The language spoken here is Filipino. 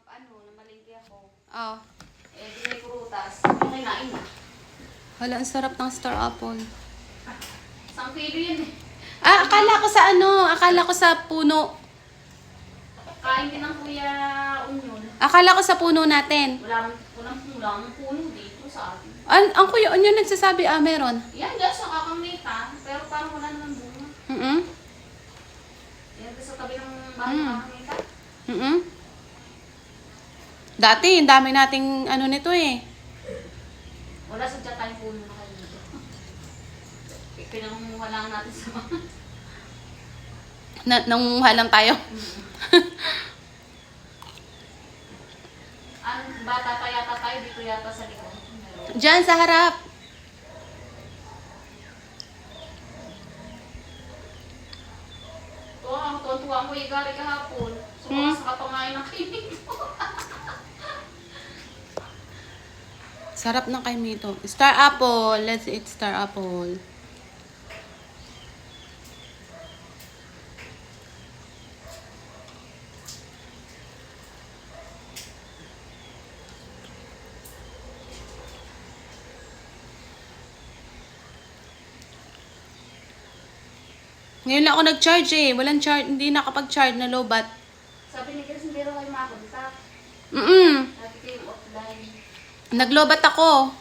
namalingki ako. Oh. Eh, di may prutas. Yung kinain na. Hala, ang sarap ng star apple. Isang kilo yun eh. Ah, akala ko sa puno. Kain din ng Kuya Union. Akala ko sa puno natin. Wala nang puno dito sa atin. Ang kuya, ano yung nagsasabi? Ah, meron. Yan, dyan sa kakamita. Pero parang wala naman bunga. Mm-mm. Yan, sa tabi ng bahay ng kakamita. Mm-mm. Dati, ang dami nating ano nito eh. Wala sa dyan tayong puno na kayo dito. Pinangunguha lang natin sa mga. Nangunguha lang tayo. Ang bata pa yata tayo, dito yata sa likod. Diyan, sa harap. Tuwa mo igari kahapon. Sumakas ka pa ngayon ng kinig mo. Sarap ng kaimito. Star apple. Let's eat star apple. Ngayon lang ako nag-charge eh. Walang charge. Hindi nakapag-charge na low bat. Sabi ni Chris, hindi rin kayo makakontak. Mm-mm. Sabi ko yung offline. Nag-low bat ako.